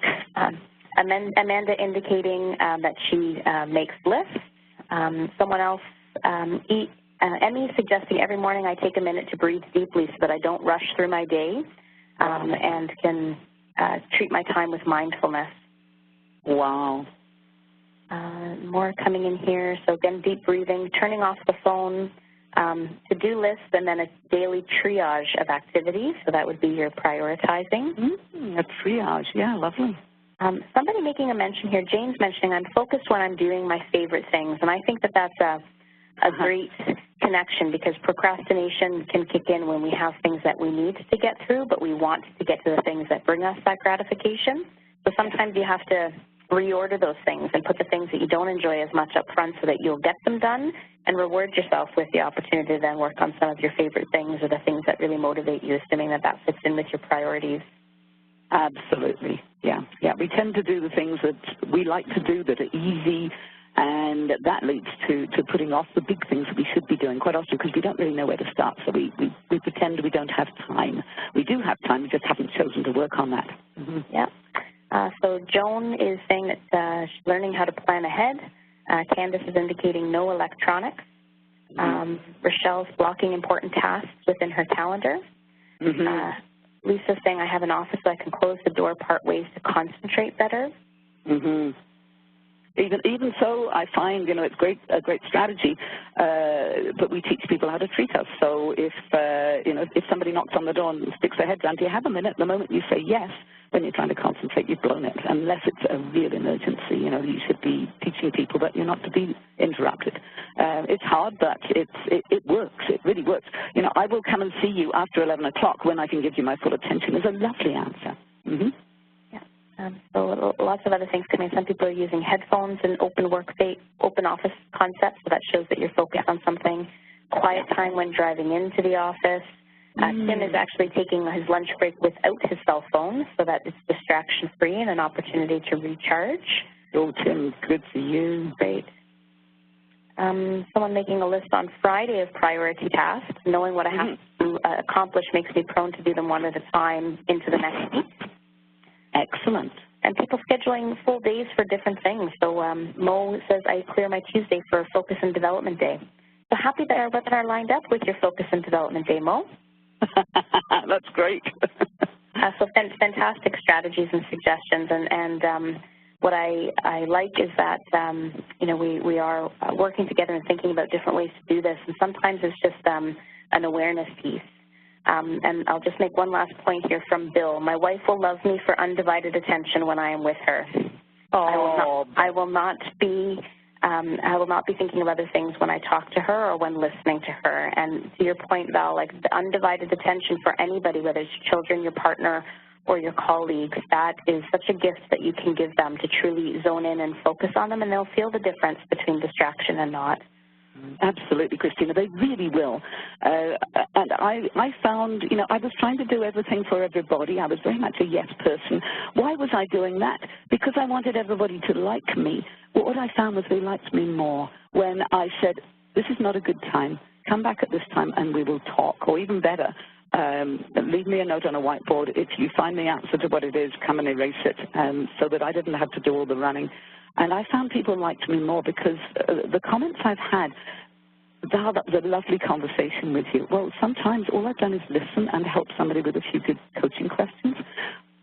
Amanda indicating that she makes lists. Someone else, Emmy suggesting every morning I take a minute to breathe deeply so that I don't rush through my day and can treat my time with mindfulness. Wow. More coming in here. So again, deep breathing, turning off the phone, to-do list, and then a daily triage of activities. So that would be your prioritizing. A triage, yeah, lovely. Somebody making a mention here, Jane's mentioning, I'm focused when I'm doing my favorite things. And I think that that's a great connection, because procrastination can kick in when we have things that we need to get through, but we want to get to the things that bring us that gratification. So sometimes you have to reorder those things and put the things that you don't enjoy as much up front so that you'll get them done, and reward yourself with the opportunity to then work on some of your favorite things or the things that really motivate you, assuming that that fits in with your priorities. Absolutely, yeah. We tend to do the things that we like to do that are easy, and that leads to putting off the big things that we should be doing quite often because we don't really know where to start, so we pretend we don't have time. We do have time, we just haven't chosen to work on that. Yeah. So Joan is saying that she's learning how to plan ahead. Candace is indicating no electronics. Rochelle's blocking important tasks within her calendar. Lisa's saying I have an office so I can close the door part ways to concentrate better. Even so, I find, it's a great strategy, but we teach people how to treat us. So if somebody knocks on the door and sticks their head down, do you have a minute? The moment you say yes, when you're trying to concentrate, you've blown it, unless it's a real emergency. You should be teaching people that you're not to be interrupted. It's hard, but it works. It really works. I will come and see you after 11 o'clock when I can give you my full attention is a lovely answer. So lots of other things coming. Some people are using headphones and open office concepts, so that shows that you're focused on something. Quiet time when driving into the office. Tim is actually taking his lunch break without his cell phone, so that it's distraction-free and an opportunity to recharge. Oh, Tim, good for you. Great. Someone making a list on Friday of priority tasks. Knowing what I have to accomplish makes me prone to do them one at a time into the next week. Excellent. And people scheduling full days for different things. So Mo says, I clear my Tuesday for a Focus and Development Day. So happy that our webinar lined up with your Focus and Development Day, Mo. That's great. So fantastic strategies and suggestions. And what I like is that, we are working together and thinking about different ways to do this. And sometimes it's just an awareness piece. And I'll just make one last point here from Bill. My wife will love me for undivided attention when I am with her. I will not be thinking of other things when I talk to her or when listening to her. And to your point, Val, like the undivided attention for anybody, whether it's your children, your partner, or your colleagues, that is such a gift that you can give them to truly zone in and focus on them, and they'll feel the difference between distraction and not. Absolutely, Christina, they really will. And I found, I was trying to do everything for everybody. I was very much a yes person. Why was I doing that? Because I wanted everybody to like me. But what I found was they liked me more when I said, this is not a good time. Come back at this time and we will talk. Or even better, leave me a note on a whiteboard. If you find the answer to what it is, come and erase it, so that I didn't have to do all the running. And I found people liked me more because the comments I've had, Val, that was a lovely conversation with you. Well, sometimes all I've done is listen and help somebody with a few good coaching questions.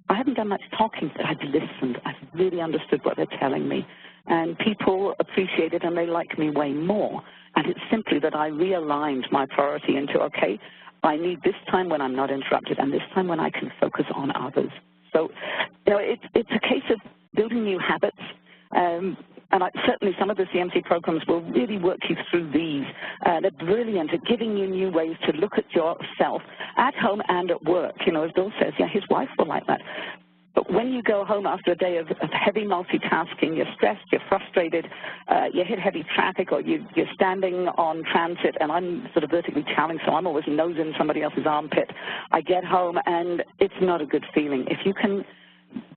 I haven't done much talking, but I've listened. I've really understood what they're telling me. And people appreciate it and they like me way more. And it's simply that I realigned my priority into, okay, I need this time when I'm not interrupted and this time when I can focus on others. So, it's a case of building new habits. And certainly some of the CMC programs will really work you through these. They're brilliant at giving you new ways to look at yourself at home and at work. As Bill says, yeah, his wife will like that. But when you go home after a day of heavy multitasking, you're stressed, you're frustrated, you hit heavy traffic, or you're standing on transit, and I'm sort of vertically challenged, so I'm always nosing somebody else's armpit. I get home, and it's not a good feeling. If you can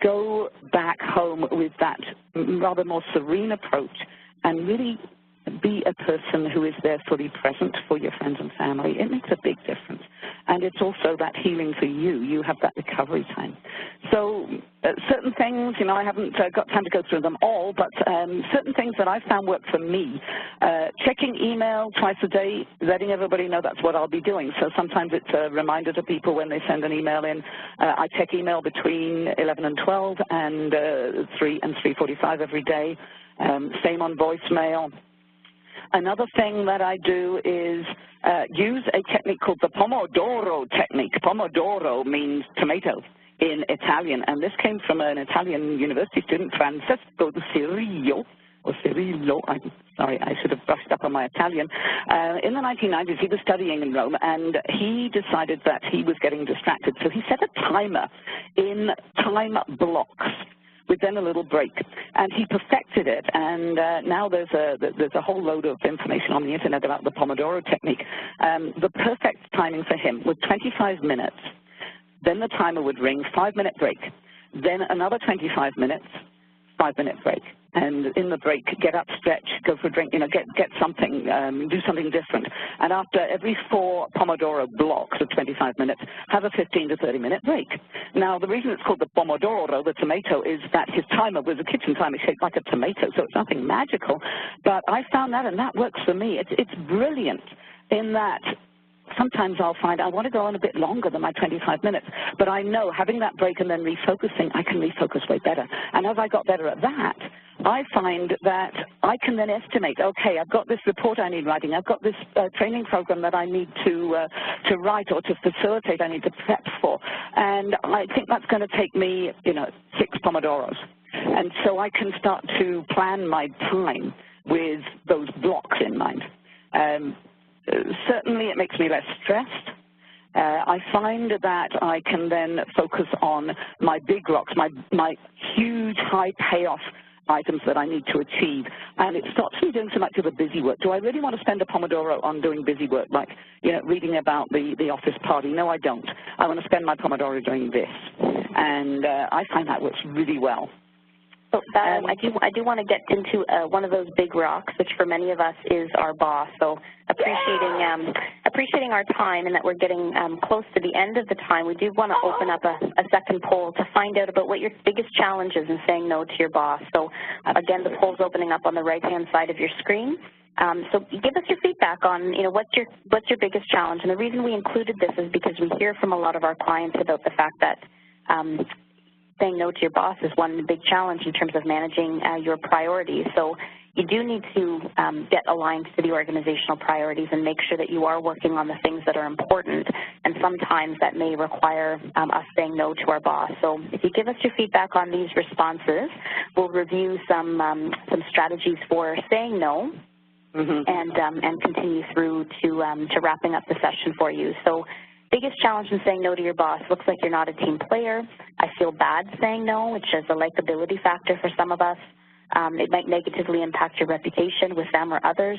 go back home with that rather more serene approach and really be a person who is there fully present for your friends and family, it makes a big difference. And it's also that healing for you. You have that recovery time. So certain things, you know, I haven't got time to go through them all, but certain things that I found work for me. Checking email twice a day, letting everybody know that's what I'll be doing. So sometimes it's a reminder to people when they send an email in. I check email between 11 and 12 and 3 and 3:45 every day. Same on voicemail. Another thing that I do is use a technique called the Pomodoro technique. Pomodoro means tomato in Italian, and this came from an Italian university student, Francesco Cirillo, or Cirillo, I'm sorry, I should have brushed up on my Italian. In the 1990s, he was studying in Rome, and he decided that he was getting distracted, so he set a timer in time blocks with then a little break. And he perfected it, and now there's a whole load of information on the internet about the Pomodoro technique. The perfect timing for him was 25 minutes, then the timer would ring, 5-minute break, then another 25 minutes, 5-minute break. And in the break, get up, stretch, go for a drink, you know, get something, do something different. And after every 4 Pomodoro blocks of 25 minutes, have a 15 to 30-minute break. Now, the reason it's called the Pomodoro, the tomato, is that his timer was a kitchen timer shaped like a tomato, so it's nothing magical. But I found that, and that works for me. It's brilliant in that sometimes I'll find I want to go on a bit longer than my 25 minutes, but I know having that break and then refocusing, I can refocus way better. And as I got better at that, I find that I can then estimate, okay, I've got this report I need writing, I've got this training program that I need to write or to facilitate, I need to prep for, and I think that's going to take me, you know, 6 Pomodoros. And so I can start to plan my time with those blocks in mind. Certainly it makes me less stressed. I find that I can then focus on my big rocks, my huge high payoff items that I need to achieve, and it stops me doing so much of the busy work. Do I really want to spend a Pomodoro on doing busy work, like, you know, reading about the office party? No, I don't. I want to spend my Pomodoro doing this, and I find that works really well. So I do want to get into one of those big rocks, which for many of us is our boss. So appreciating our time and that we're getting close to the end of the time, we do want to open up a second poll to find out about what your biggest challenge is in saying no to your boss. So again, the poll's opening up on the right-hand side of your screen. So give us your feedback on, you know, what's your biggest challenge. And the reason we included this is because we hear from a lot of our clients about the fact that saying no to your boss is one big challenge in terms of managing your priorities. So you do need to get aligned to the organizational priorities and make sure that you are working on the things that are important, and sometimes that may require us saying no to our boss. So if you give us your feedback on these responses, we'll review some strategies for saying no, and continue through to wrapping up the session for you. So biggest challenge in saying no to your boss: looks like you're not a team player. I feel bad saying no, which is a likability factor for some of us. It might negatively impact your reputation with them or others.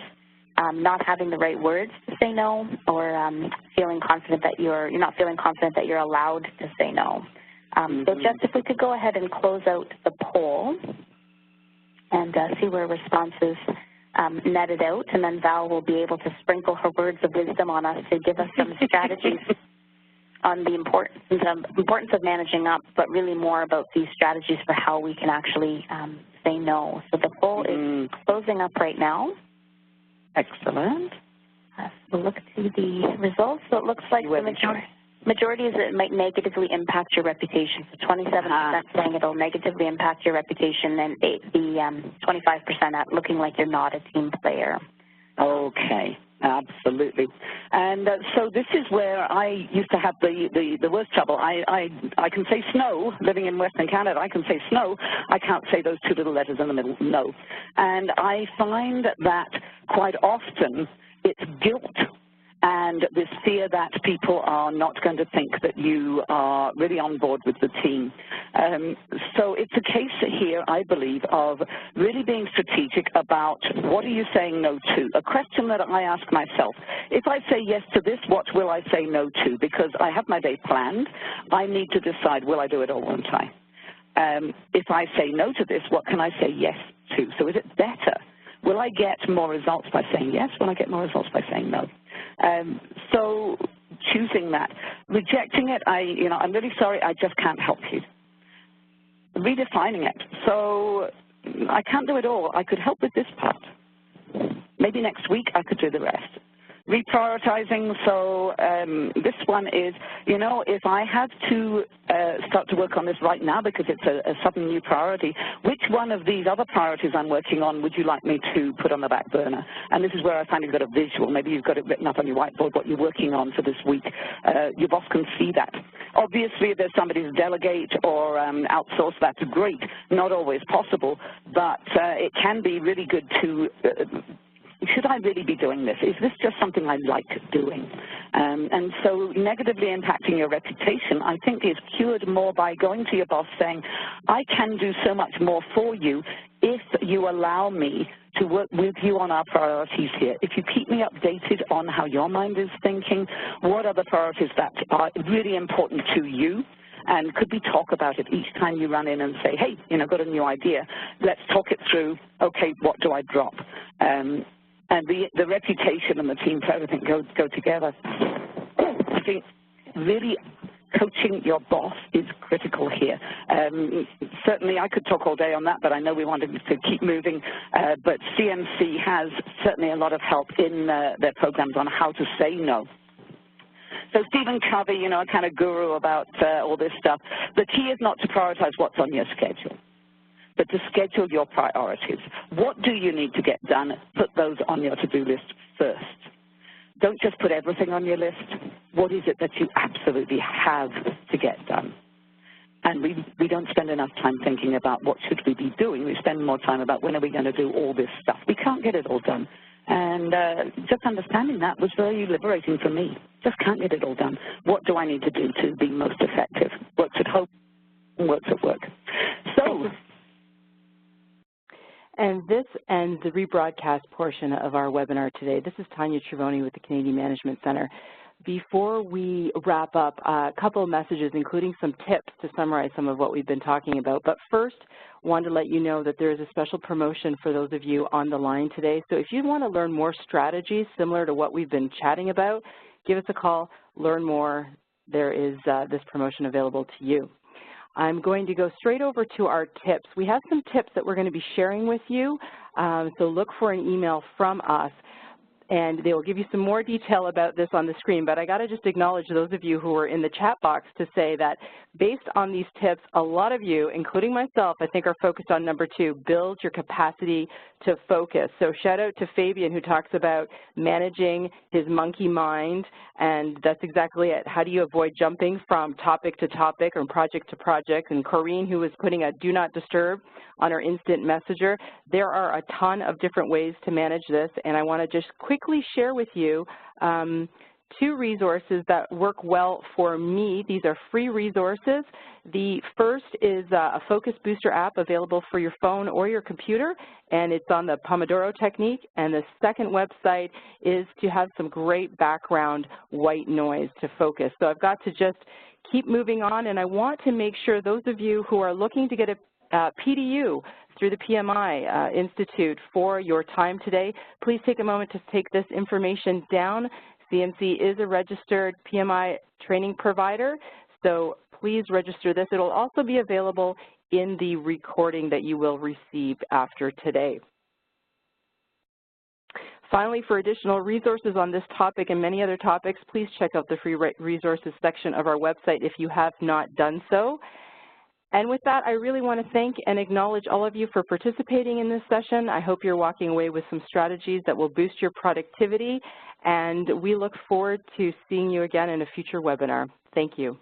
Not having the right words to say no, or feeling confident that you're not feeling confident that you're allowed to say no. So Jess, if we could go ahead and close out the poll and see where responses netted out, and then Val will be able to sprinkle her words of wisdom on us to give us some strategies on the importance of managing up, but really more about these strategies for how we can actually say no. So the poll is closing up right now. Excellent. We'll look to the results. So it looks like the majority is that it might negatively impact your reputation. So 27% saying it'll negatively impact your reputation, and the 25% at looking like you're not a team player. Okay, absolutely. And so this is where I used to have the worst trouble. I can say snow, living in Western Canada, I can say snow. I can't say those 2 little letters in the middle, no. And I find that quite often it's guilt and this fear that people are not going to think that you are really on board with the team. So it's a case here, I believe, of really being strategic about what are you saying no to. A question that I ask myself, if I say yes to this, what will I say no to? Because I have my day planned, I need to decide, will I do it or won't I? If I say no to this, what can I say yes to? So is it better? Will I get more results by saying yes? Will I get more results by saying no? So choosing that. Rejecting it, I'm really sorry, I just can't help you. Redefining it. So I can't do it all. I could help with this part. Maybe next week I could do the rest. Reprioritizing, so this one is, if I have to start to work on this right now because it's a sudden new priority, which one of these other priorities I'm working on would you like me to put on the back burner? And this is where I find you've got a visual. Maybe you've got it written up on your whiteboard, what you're working on for this week. Your boss can see that. Obviously, if there's somebody to delegate or outsource, that's great. Not always possible, but it can be really good to should I really be doing this? Is this just something I like doing? And so negatively impacting your reputation, I think, is cured more by going to your boss saying, I can do so much more for you if you allow me to work with you on our priorities here. If you keep me updated on how your mind is thinking, what are the priorities that are really important to you, and could we talk about it each time you run in and say, hey, got a new idea. Let's talk it through. Okay, what do I drop? And the reputation and the team for everything go together. I think really coaching your boss is critical here. Certainly I could talk all day on that, but I know we wanted to keep moving. But CMC has certainly a lot of help in their programs on how to say no. So Stephen Covey, a kind of guru about all this stuff. The key is not to prioritize what's on your schedule, but to schedule your priorities. What do you need to get done? Put those on your to-do list first. Don't just put everything on your list. What is it that you absolutely have to get done? And we don't spend enough time thinking about what should we be doing. We spend more time about when are we going to do all this stuff. We can't get it all done. And just understanding that was very liberating for me. Just can't get it all done. What do I need to do to be most effective? Works at home, works at work. So. And this ends the rebroadcast portion of our webinar today. This is Tanya Trivoni with the Canadian Management Center. Before we wrap up, a couple of messages, including some tips to summarize some of what we've been talking about. But first, wanted to let you know that there is a special promotion for those of you on the line today. So if you want to learn more strategies similar to what we've been chatting about, give us a call, learn more. There is this promotion available to you. I'm going to go straight over to our tips. We have some tips that we're going to be sharing with you, so look for an email from us. And they will give you some more detail about this on the screen, but I got to just acknowledge those of you who are in the chat box to say that based on these tips, a lot of you, including myself, I think are focused on number 2, build your capacity to focus. So shout out to Fabian, who talks about managing his monkey mind, and that's exactly it. How do you avoid jumping from topic to topic or project to project? And Corrine, who is putting a do not disturb on our instant messenger. There are a ton of different ways to manage this, and I want to just quickly share with you 2 resources that work well for me. These are free resources. The first is a Focus Booster app available for your phone or your computer, and it's on the Pomodoro technique. And the second website is to have some great background white noise to focus. So I've got to just keep moving on, and I want to make sure those of you who are looking to get a PDU through the PMI Institute for your time today, please take a moment to take this information down. CMC is a registered PMI training provider, so please register this. It will also be available in the recording that you will receive after today. Finally, for additional resources on this topic and many other topics, please check out the free resources section of our website if you have not done so. And with that, I really want to thank and acknowledge all of you for participating in this session. I hope you're walking away with some strategies that will boost your productivity, and we look forward to seeing you again in a future webinar. Thank you.